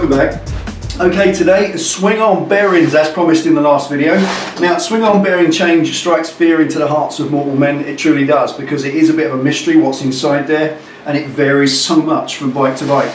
welcome back. Okay, today the swing arm bearings as promised in the last video. Now, swing arm bearing change strikes fear into the hearts of mortal men. It truly does, because it is a bit of a mystery what's inside there, and it varies so much from bike to bike.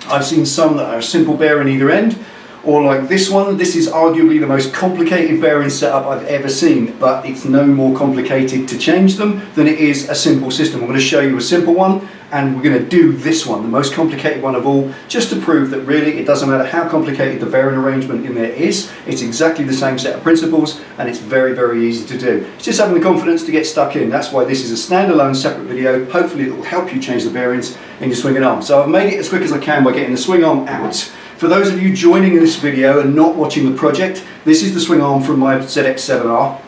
I've seen some that are a simple bearing either end, or like this one. This is arguably the most complicated bearing setup I've ever seen, but it's no more complicated to change them than it is a simple system. I'm going to show you a simple one, and we're going to do this one, the most complicated one of all, just to prove that really it doesn't matter how complicated the bearing arrangement in there is. It's exactly the same set of principles, and it's very, very easy to do. It's just having the confidence to get stuck in. That's why this is a standalone separate video. Hopefully it will help you change the bearings in your swinging arm. So I've made it as quick as I can by getting the swing arm out. For those of you joining in this video and not watching the project, this is the swing arm from my ZX7R.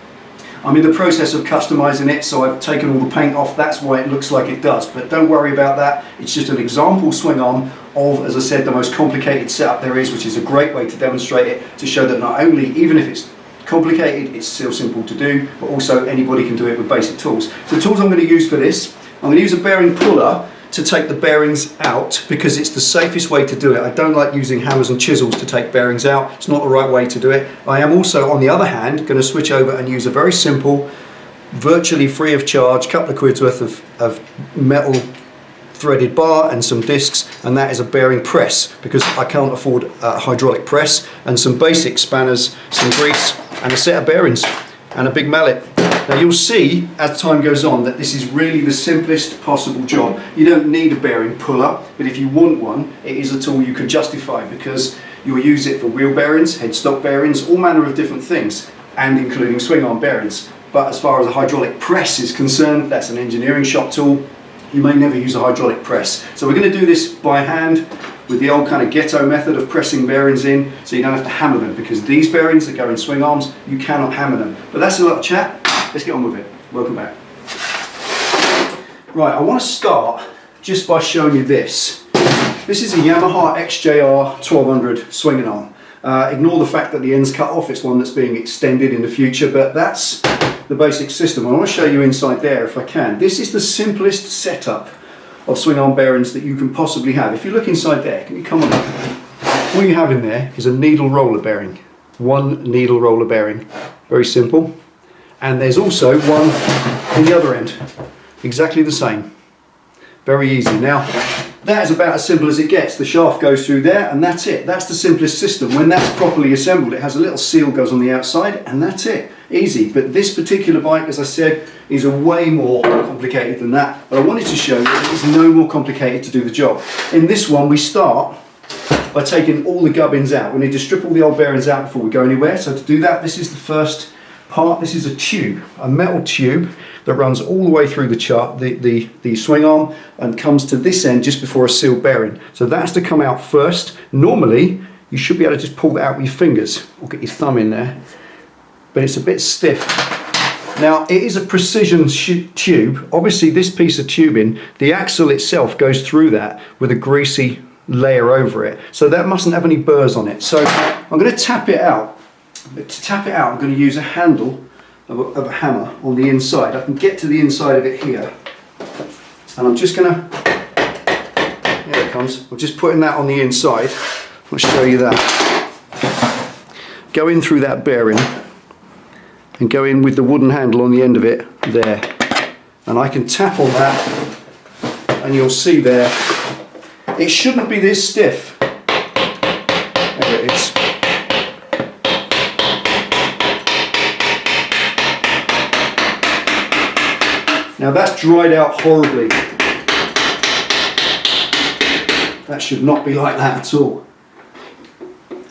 I'm in the process of customizing it, so I've taken all the paint off. That's why it looks like it does, but don't worry about that. It's just an example swing arm of, as I said, the most complicated setup there is, which is a great way to demonstrate it, to show that not only, even if it's complicated, it's still simple to do, but also anybody can do it with basic tools. So the tools I'm going to use for this, I'm going to use a bearing puller to take the bearings out, because it's the safest way to do it. I don't like using hammers and chisels to take bearings out. It's not the right way to do it. I am also, on the other hand, going to switch over and use a very simple, virtually free of charge, couple of quid's worth of metal threaded bar and some discs, and that is a bearing press, because I can't afford a hydraulic press, and some basic spanners, some grease, and a set of bearings, and a big mallet. Now you'll see as time goes on that this is really the simplest possible job. You don't need a bearing puller, but if you want one, it is a tool you can justify, because you'll use it for wheel bearings, headstock bearings, all manner of different things, and including swing arm bearings. But as far as a hydraulic press is concerned, that's an engineering shop tool. You may never use a hydraulic press. So we're going to do this by hand with the old kind of ghetto method of pressing bearings in, so you don't have to hammer them, because these bearings that go in swing arms, you cannot hammer them. But that's a lot of chat. Let's get on with it. Welcome back. Right, I want to start just by showing you this. This is a Yamaha XJR 1200 swinging arm. Ignore the fact that the end's cut off. It's one that's being extended in the future, but that's the basic system. I want to show you inside there if I can. This is the simplest setup of swing arm bearings that you can possibly have. If you look inside there, can you come on up? What you have in there is a needle roller bearing. One needle roller bearing. Very simple. And there's also one in the other end, exactly the same. Very easy. Now, that is about as simple as it gets. The shaft goes through there, and that's it. That's the simplest system. When that's properly assembled, it has a little seal goes on the outside, and that's it. Easy. But this particular bike, as I said, is a way more complicated than that. But I wanted to show you that it's no more complicated to do the job. In this one, we start by taking all the gubbins out. We need to strip all the old bearings out before we go anywhere. So to do that, this is the first part. This is a tube, a metal tube that runs all the way through the swing arm and comes to this end just before a sealed bearing. So that has to come out first. Normally you should be able to just pull that out with your fingers or get your thumb in there, but it's a bit stiff. Now it is a precision tube. Obviously this piece of tubing, the axle itself goes through that with a greasy layer over it, so that mustn't have any burrs on it. So I'm going to tap it out. But to tap it out, I'm going to use a handle of a hammer on the inside. I can get to the inside of it here, and I'm just going to, here it comes, I'm just putting that on the inside. I'll show you that. Go in through that bearing and go in with the wooden handle on the end of it there, and I can tap on that, and you'll see there, it shouldn't be this stiff. There it is. Now that's dried out horribly. That should not be like that at all.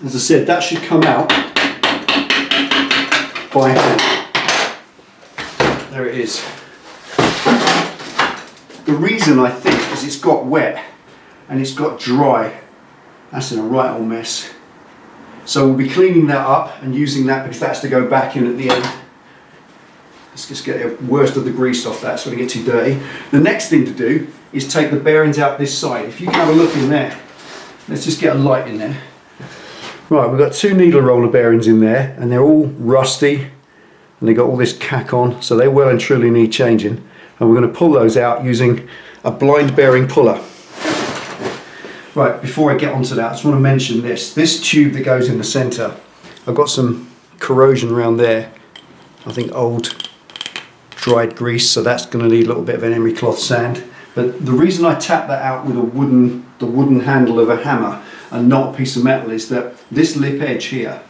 As I said, that should come out by hand. There it is. The reason I think is it's got wet and it's got dry. That's in a right old mess. So we'll be cleaning that up and using that, because that has to go back in at the end. Let's just get the worst of the grease off that so we don't get too dirty. The next thing to do is take the bearings out this side. If you can have a look in there, let's just get a light in there. Right, we've got two needle roller bearings in there, and they're all rusty, and they've got all this cack on, so they well and truly need changing. And we're going to pull those out using a blind bearing puller. Right, before I get onto that, I just want to mention this. This tube that goes in the centre, I've got some corrosion around there. I think old dried grease, so that's going to need a little bit of an emery cloth sand. But the reason I tap that out with the wooden handle of a hammer and not a piece of metal is that this lip edge here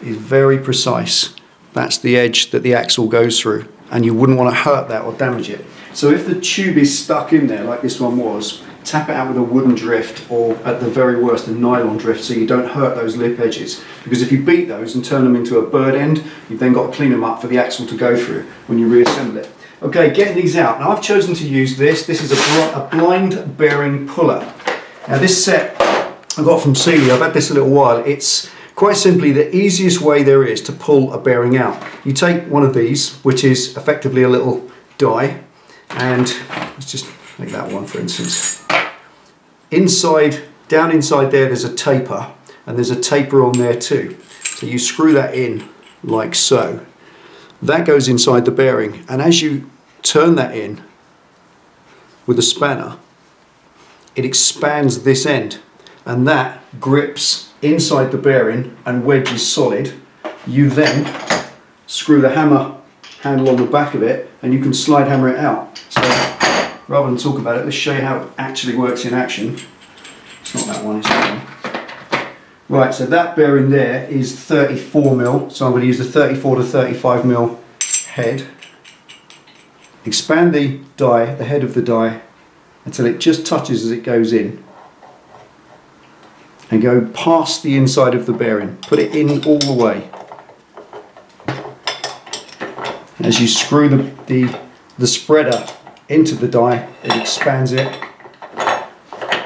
is very precise. That's the edge that the axle goes through, and you wouldn't want to hurt that or damage it. So if the tube is stuck in there like this one was, tap it out with a wooden drift, or at the very worst a nylon drift, so you don't hurt those lip edges. Because if you beat those and turn them into a bird end, you've then got to clean them up for the axle to go through when you reassemble it. Okay, getting these out. Now I've chosen to use this. This is a blind bearing puller. Now this set I got from Sealy. I've had this a little while. It's quite simply the easiest way there is to pull a bearing out. You take one of these, which is effectively a little die, and let's just make that one for instance. Down inside there's a taper, and there's a taper on there too. So you screw that in like so. That goes inside the bearing, and as you turn that in with a spanner, it expands this end, and that grips inside the bearing and wedges solid. You then screw the hammer handle on the back of it, and you can slide hammer it out. So rather than talk about it, let's show you how it actually works in action. It's not that one, it's that one. Right, so that bearing there is 34mm, so I'm going to use the 34 to 35mm head. Expand the die, the head of the die, until it just touches as it goes in. And go past the inside of the bearing. Put it in all the way. As you screw the spreader into the die, it expands it.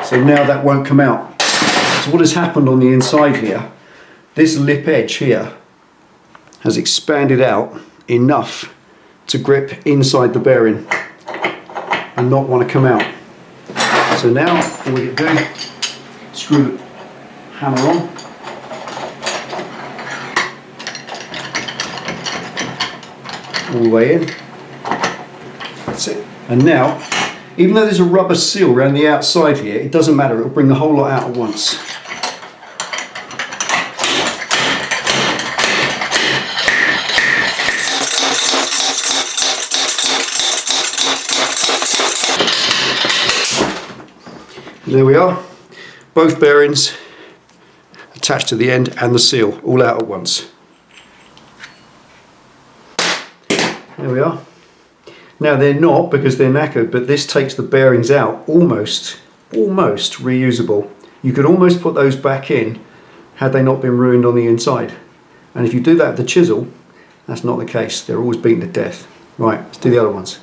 So now that won't come out. So what has happened on the inside here, this lip edge here has expanded out enough to grip inside the bearing and not want to come out. So now all we do, screw the hammer on, all the way in. That's it. And now, even though there's a rubber seal around the outside here, it doesn't matter, it'll bring the whole lot out at once. And there we are, both bearings attached to the end and the seal, all out at once. There we are. Now they're not because they're knackered, but this takes the bearings out almost reusable. You could almost put those back in had they not been ruined on the inside. And if you do that with the chisel, that's not the case. They're always beaten to death. Right, let's do the other ones.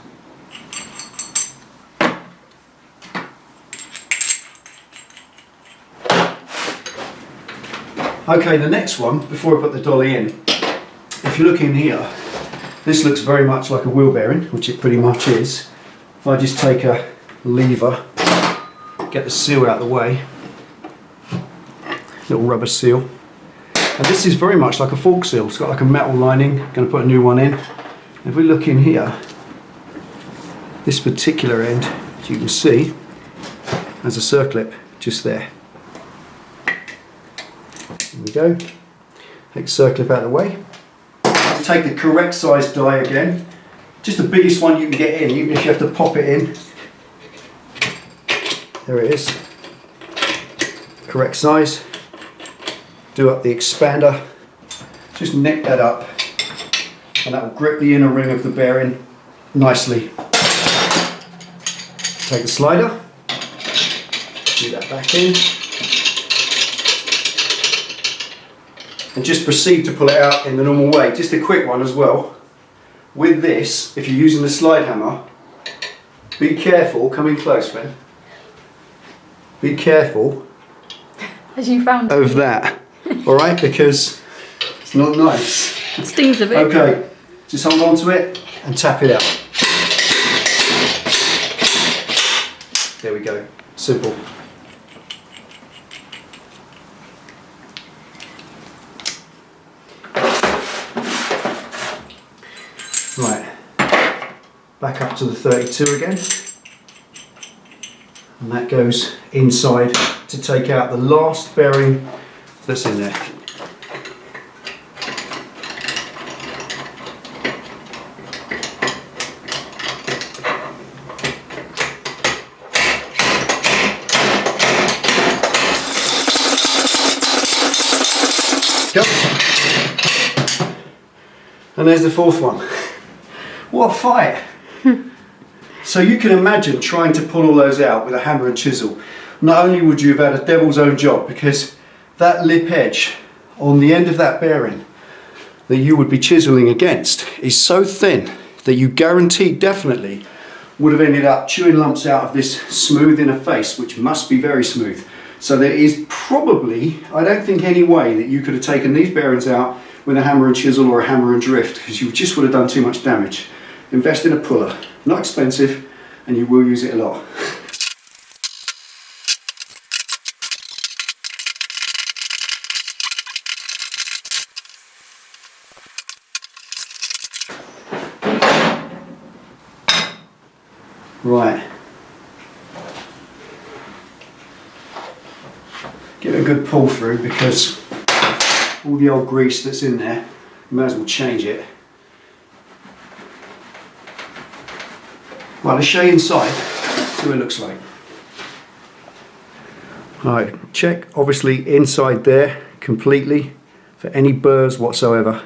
Okay, the next one, before I put the dolly in, if you look in here, this looks very much like a wheel bearing, which it pretty much is. If I just take a lever, get the seal out of the way, little rubber seal, and this is very much like a fork seal. It's got like a metal lining. I'm going to put a new one in. If we look in here, this particular end, as you can see, has a circlip just there. There we go. Take the circlip out of the way. Take the correct size die again, just the biggest one you can get in, even if you have to pop it in. There it is, correct size. Do up the expander, just neck that up, and that will grip the inner ring of the bearing nicely. Take the slider, do that back in, and just proceed to pull it out in the normal way. Just a quick one as well. With this, if you're using the slide hammer, be careful, come in close, Ben. Be careful as you found of that, alright, because it's not nice. It stings a bit. Okay, just hold on to it and tap it out. There we go, simple. Right, back up to the 32 again. and that goes inside to take out the last bearing that's in there. Go. And there's the fourth one. What a fight! So you can imagine trying to pull all those out with a hammer and chisel. Not only would you have had a devil's own job, because that lip edge on the end of that bearing that you would be chiseling against is so thin that you guaranteed definitely would have ended up chewing lumps out of this smooth inner face, which must be very smooth. So there is probably, I don't think, any way that you could have taken these bearings out with a hammer and chisel or a hammer and drift, because you just would have done too much damage. Invest in a puller. Not expensive, and you will use it a lot. Right. Give it a good pull through, because all the old grease that's in there, you might as well change it. Well, let's show you inside, see what it looks like. Alright, check obviously inside there completely for any burrs whatsoever.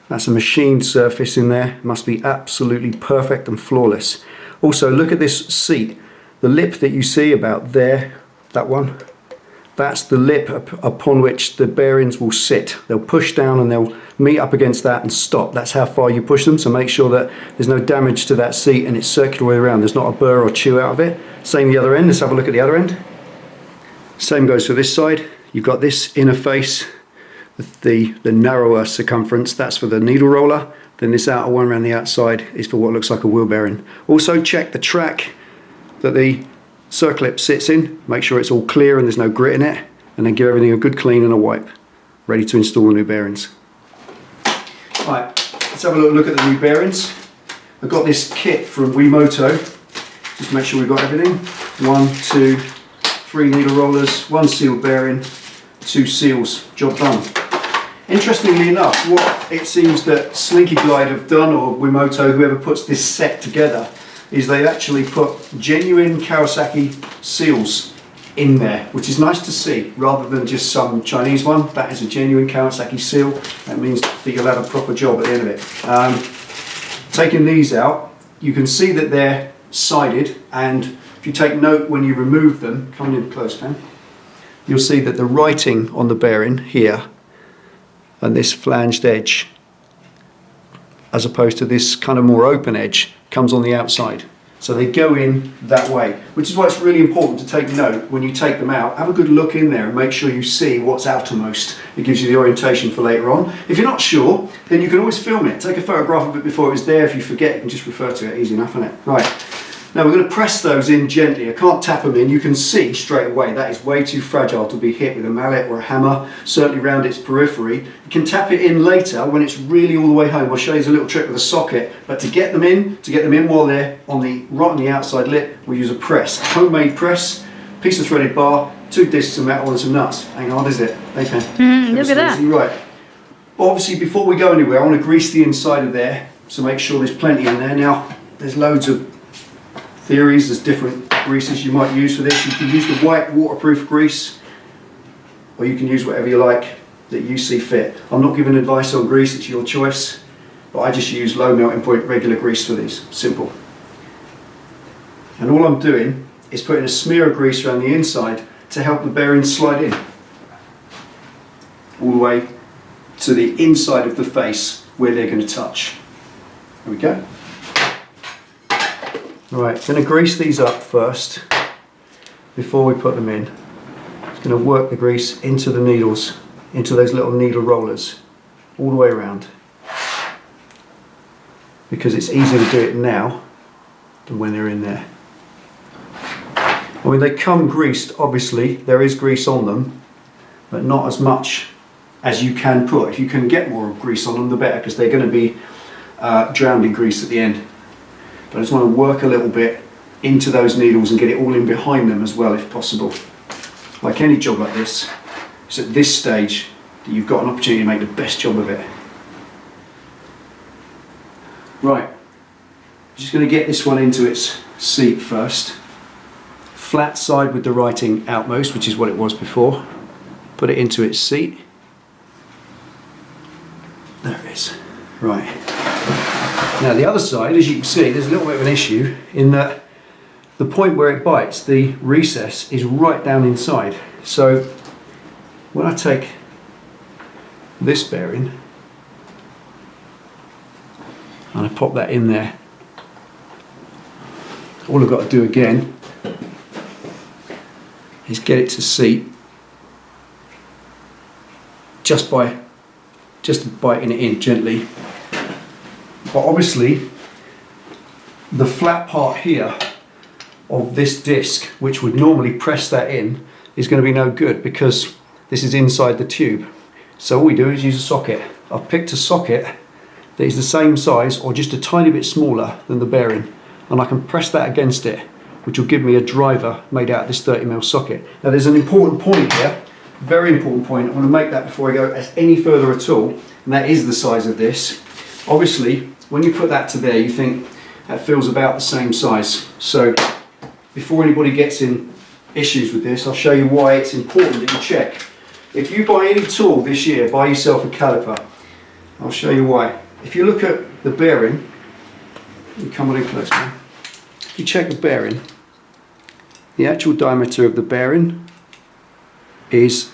That's a machined surface in there, must be absolutely perfect and flawless. Also, look at this seat. The lip that you see about there, that one, that's the lip upon which the bearings will sit. They'll push down and they'll meet up against that and stop. That's how far you push them, so make sure that there's no damage to that seat and it's circular way around. There's not a burr or chew out of it. Same the other end. Let's have a look at the other end. Same goes for this side. You've got this inner face, the narrower circumference, that's for the needle roller. Then this outer one around the outside is for what looks like a wheel bearing. Also check the track that the circlip sits in, make sure it's all clear and there's no grit in it, and then give everything a good clean and a wipe. Ready to install the new bearings. Right, let's have a look at the new bearings. I've got this kit from Wiha. Just make sure we've got everything. 1, 2, 3 needle rollers, 1 sealed bearing, 2 seals, job done. Interestingly enough, what it seems that Slinky Glide have done, or Wiha, whoever puts this set together, is they actually put genuine Kawasaki seals in there, which is nice to see, rather than just some Chinese one. That is a genuine Kawasaki seal. That means that you'll have a proper job at the end of it. Taking these out, you can see that they're sided, and if you take note when you remove them, come in close, Pam, you'll see that the writing on the bearing here and this flanged edge, as opposed to this kind of more open edge, comes on the outside. So they go in that way, which is why it's really important to take note when you take them out. Have a good look in there and make sure you see what's outermost. It gives you the orientation for later on. If you're not sure, then you can always film it. Take a photograph of it before it was there. If you forget, you can just refer to it. Easy enough, isn't it? Right. Now we're going to press those in gently. I can't tap them in. You can see straight away that is way too fragile to be hit with a mallet or a hammer, certainly around its periphery. You can tap it in later when it's really all the way home. I'll show you a little trick with a socket, but to get them in while they're right on the outside lip, we'll use a press. A homemade press, piece of threaded bar, 2 discs of metal and some nuts. Ain't hard, is it? Hey, Pen. Look at that. Right. But obviously, before we go anywhere, I want to grease the inside of there, so make sure there's plenty in there. Now, there's loads of theories, there's different greases you might use for this. You can use the white waterproof grease, or you can use whatever you like that you see fit. I'm not giving advice on grease, it's your choice, but I just use low melting point regular grease for these, simple. And all I'm doing is putting a smear of grease around the inside to help the bearings slide in, all the way to the inside of the face where they're going to touch. There we go. Right, going to grease these up first before we put them in. Just going to work the grease into the needles, into those little needle rollers, all the way around. Because it's easier to do it now than when they're in there. I mean, they come greased, obviously, there is grease on them, but not as much as you can put. If you can get more grease on them, the better, because they're going to be drowned in grease at the end. But I just want to work a little bit into those needles and get it all in behind them as well if possible. Like any job like this, it's at this stage that you've got an opportunity to make the best job of it. Right, I'm just going to get this one into its seat first. Flat side with the writing outmost, which is what it was before. Put it into its seat. There it is. Right. Now the other side, as you can see, there's a little bit of an issue in that the point where it bites, the recess, is right down inside. So when I take this bearing and I pop that in there, all I've got to do again is get it to seat just by biting it in gently. But obviously the flat part here of this disc, which would normally press that in, is going to be no good because this is inside the tube. So all we do is use a socket. I've picked a socket that is the same size or just a tiny bit smaller than the bearing, and I can press that against it, which will give me a driver made out of this 30mm socket. Now there's an important point here, very important point. I want to make that before I go any further at all, and that is the size of this. Obviously when you put that to there, you think that feels about the same size. So before anybody gets in issues with this, I'll show you why it's important that you check. If you buy any tool this year, buy yourself a caliper. I'll show you why. If you look at the bearing, you come on in close, man. If you check the bearing, the actual diameter of the bearing is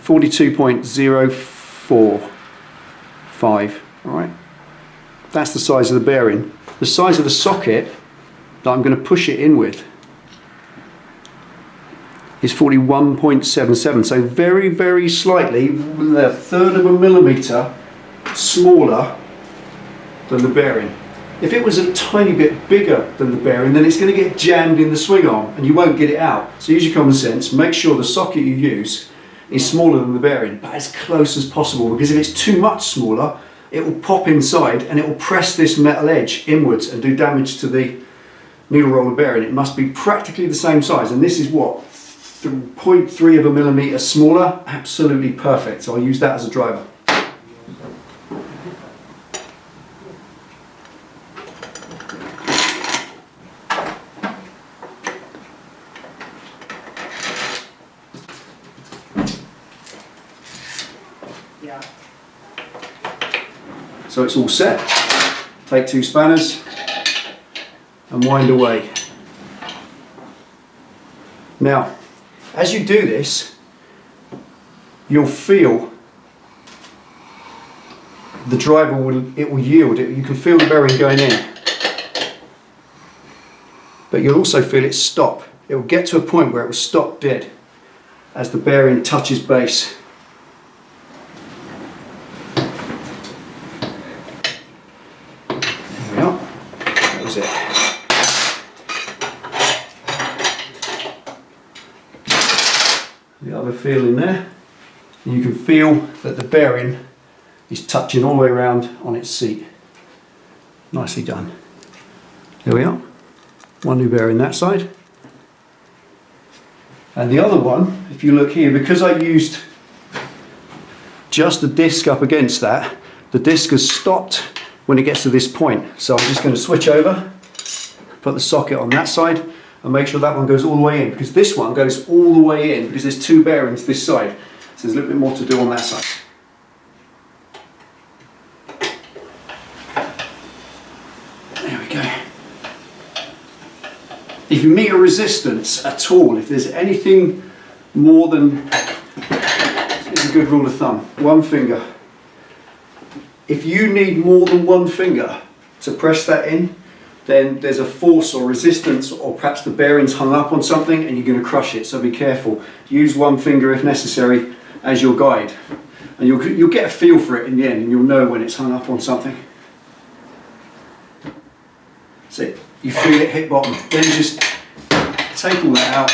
42.045. All right, that's the size of the bearing. The size of the socket that I'm going to push it in with is 41.77, so very, very slightly, a third of a millimetre smaller than the bearing. If it was a tiny bit bigger than the bearing, then it's going to get jammed in the swing arm and you won't get it out. So use your common sense, make sure the socket you use is smaller than the bearing, but as close as possible, because if it's too much smaller, it will pop inside and it will press this metal edge inwards and do damage to the needle roller bearing. It must be practically the same size, and this is what, 0.3 of a millimetre smaller. Absolutely perfect, so I'll use that as a driver. So it's all set. Take 2 spanners and wind away. Now, as you do this, you'll feel the driver will yield. You can feel the bearing going in, but you'll also feel it stop. It will get to a point where it will stop dead as the bearing touches base. The other feel in there, and you can feel that the bearing is touching all the way around on its seat. Nicely done. There we are. One new bearing that side. And the other one, if you look here, because I used just the disc up against that, the disc has stopped when it gets to this point. So I'm just going to switch over, put the socket on that side, and make sure that one goes all the way in, because this one goes all the way in because there's 2 bearings this side. So there's a little bit more to do on that side. There we go. If you meet a resistance at all, if there's anything more than, it's a good rule of thumb, 1 finger. If you need more than 1 finger to press that in, then there's a force or resistance, or perhaps the bearing's hung up on something and you're going to crush it, so be careful. Use 1 finger if necessary as your guide, and you'll get a feel for it in the end, and you'll know when it's hung up on something. So you feel it hit bottom, then just take all that out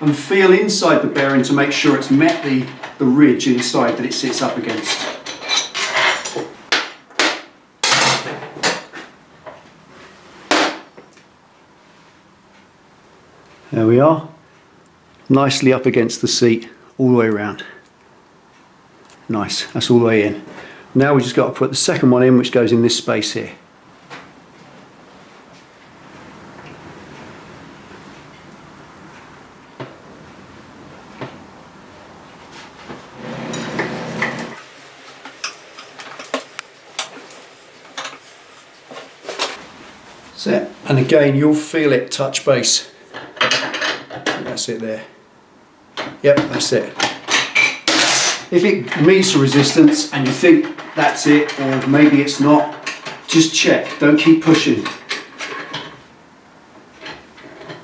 and feel inside the bearing to make sure it's met the ridge inside that it sits up against. There we are. Nicely up against the seat all the way around. Nice, that's all the way in. Now we just got to put the second one in, which goes in this space here. That's it. And again, you'll feel it touch base. That's it there. Yep, that's it. If it meets the resistance and you think that's it, or maybe it's not, just check. Don't keep pushing.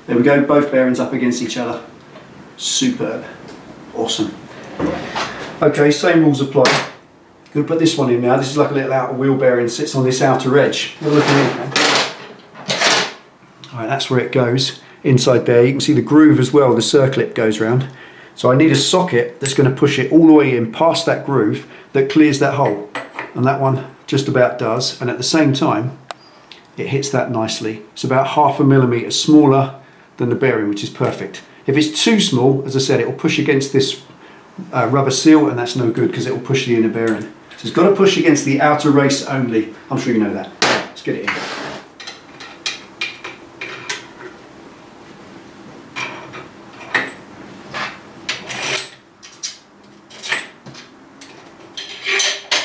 There we go, both bearings up against each other. Superb. Awesome. Okay, same rules apply. Going to put this one in now. This is like a little outer wheel bearing, sits on this outer edge. Have a look at it. Alright, that's where it goes. Inside there, you can see the groove as well, the circlip goes round. So I need a socket that's going to push it all the way in past that groove that clears that hole. And that one just about does. And at the same time, it hits that nicely. It's about 0.5 millimetre smaller than the bearing, which is perfect. If it's too small, as I said, it will push against this rubber seal, and that's no good because it will push the inner bearing. So it's got to push against the outer race only. I'm sure you know that. Let's get it in.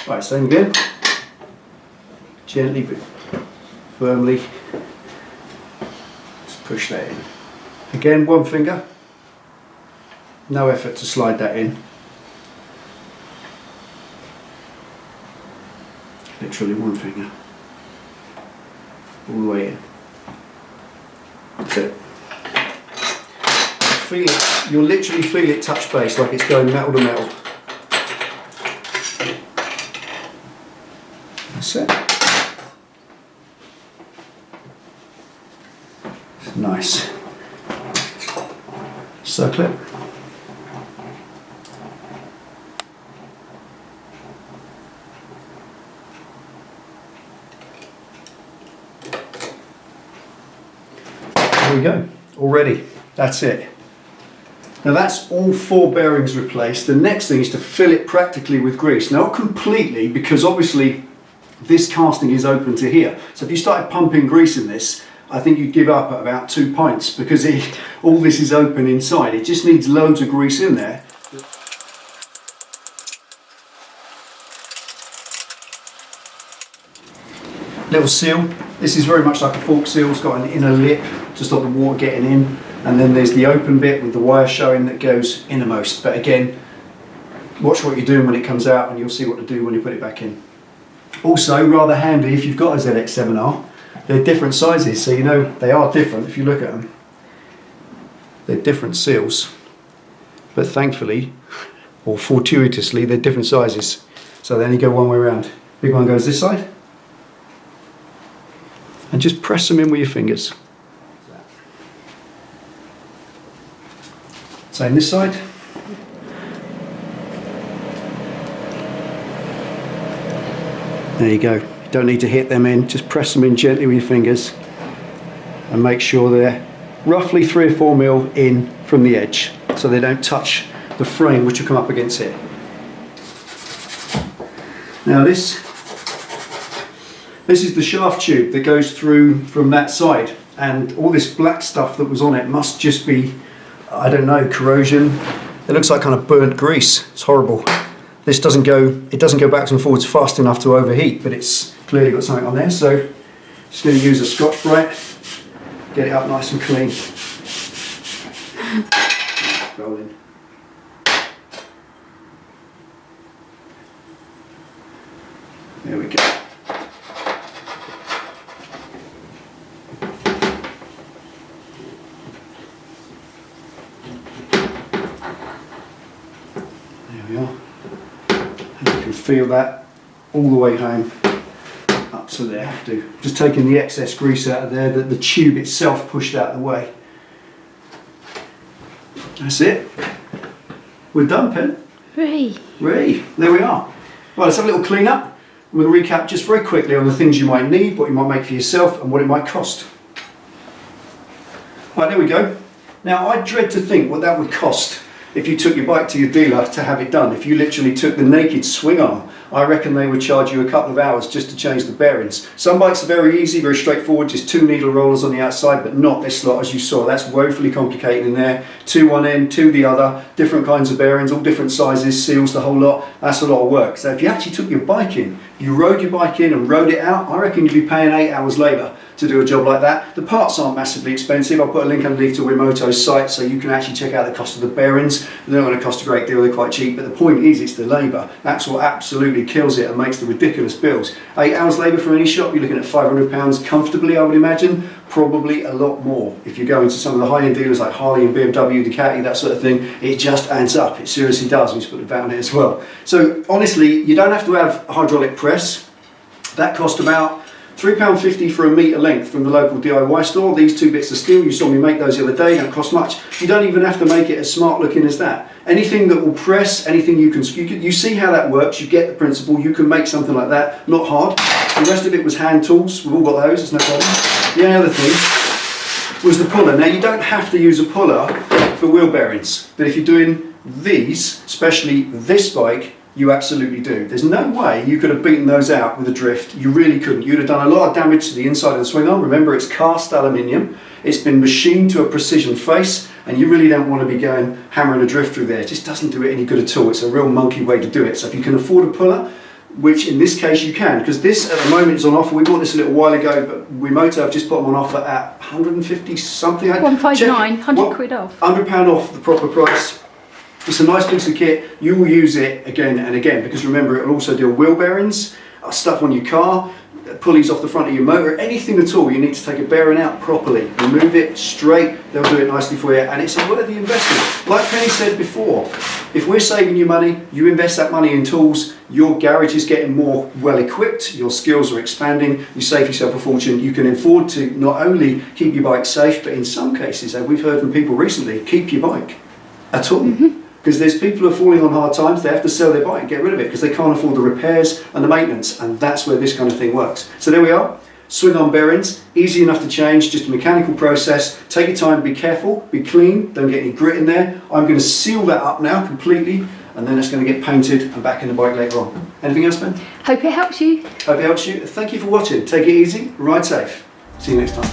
Right, same again. Gently but firmly. Just push that in. Again, one finger. No effort to slide that in. Literally one finger. All the way in. That's it. Feel it. You'll literally feel it touch base like it's going metal to metal. That's it. It's nice. Circle it. There we go. Already. That's it. Now that's all 4 bearings replaced. The next thing is to fill it practically with grease. Not completely, because obviously this casting is open to here. So if you started pumping grease in this, I think you'd give up at about 2 pints because all this is open inside. It just needs loads of grease in there. Little seal. This is very much like a fork seal. It's got an inner lip to stop the water getting in. And then there's the open bit with the wire showing that goes innermost. But again, watch what you're doing when it comes out and you'll see what to do when you put it back in. Also, rather handy if you've got a ZX7R, they're different sizes, so you know they are different if you look at them. They're different seals, but thankfully, or fortuitously, they're different sizes. So they only go one way around. Big one goes this side, and just press them in with your fingers. Same this side. There you go. You don't need to hit them in, just press them in gently with your fingers and make sure they're roughly 3 or 4 mil in from the edge so they don't touch the frame which will come up against it. Now this is the shaft tube that goes through from that side, and all this black stuff that was on it must just be, I don't know, corrosion. It looks like kind of burnt grease. It's horrible. This doesn't go backwards and forwards fast enough to overheat, but it's clearly got something on there. So just going to use a Scotch-Brite, get it up nice and clean. Roll in. There we go. There we are. And you can feel that all the way home up to there. Just taking the excess grease out of there, the tube itself pushed out of the way. That's it. We're done, Pen. Hooray. There we are. Right, let's have a little clean up. We'll recap just very quickly on the things you might need, what you might make for yourself, and what it might cost. Right, there we go. Now, I dread to think what that would cost if you took your bike to your dealer to have it done. If you literally took the naked swing arm, I reckon they would charge you a couple of hours just to change the bearings. Some bikes are very easy, very straightforward, just 2 needle rollers on the outside, but not this lot, as you saw. That's woefully complicated in there. 2 one end, 2 the other, different kinds of bearings, all different sizes, seals, the whole lot. That's a lot of work. So if you actually took your bike in, you rode your bike in and rode it out, I reckon you'd be paying 8 hours labour to do a job like that. The parts aren't massively expensive. I'll put a link underneath to Wimoto's site so you can actually check out the cost of the bearings. They're not going to cost a great deal, they're quite cheap, but the point is it's the labour. That's what absolutely kills it and makes the ridiculous bills. 8 hours labour from any shop, you're looking at £500 comfortably, I would imagine. Probably a lot more. If you go into some of the high-end dealers like Harley and BMW, Ducati, that sort of thing, it just adds up. It seriously does. We just put the VAT on it as well. So honestly, you don't have to have a hydraulic press. That cost about £3.50 for a metre length from the local DIY store. These 2 bits of steel, you saw me make those the other day, don't cost much. You don't even have to make it as smart looking as that. Anything that will press, anything you see how that works, you get the principle, you can make something like that, not hard. The rest of it was hand tools, we've all got those, it's no problem. The only other thing was the puller. Now you don't have to use a puller for wheel bearings, but if you're doing these, especially this bike, you absolutely do. There's no way you could have beaten those out with a drift. You really couldn't. You'd have done a lot of damage to the inside of the swing arm. Remember, it's cast aluminium. It's been machined to a precision face, and you really don't want to be going hammering a drift through there. It just doesn't do it any good at all. It's a real monkey way to do it. So if you can afford a puller, which in this case you can, because this at the moment is on offer. We bought this a little while ago, but Wimoto have just put them on offer at 150 something. 159, 100 quid off. £100 off the proper price. It's a nice piece of kit. You will use it again and again, because remember, it will also do wheel bearings, stuff on your car, pulleys off the front of your motor, anything at all. You need to take a bearing out properly, remove it straight, they'll do it nicely for you, and it's a worthy investment. Like Penny said before, if we're saving you money, you invest that money in tools, your garage is getting more well equipped, your skills are expanding, you save yourself a fortune, you can afford to not only keep your bike safe, but in some cases, as we've heard from people recently, keep your bike at all. Because there's people who are falling on hard times, they have to sell their bike and get rid of it because they can't afford the repairs and the maintenance, and that's where this kind of thing works. So there we are, swing arm bearings, easy enough to change, just a mechanical process. Take your time, be careful, be clean, don't get any grit in there. I'm going to seal that up now completely, and then it's going to get painted and back in the bike later on. Anything else, Ben? Hope it helps you. Hope it helps you. Thank you for watching. Take it easy, ride safe. See you next time.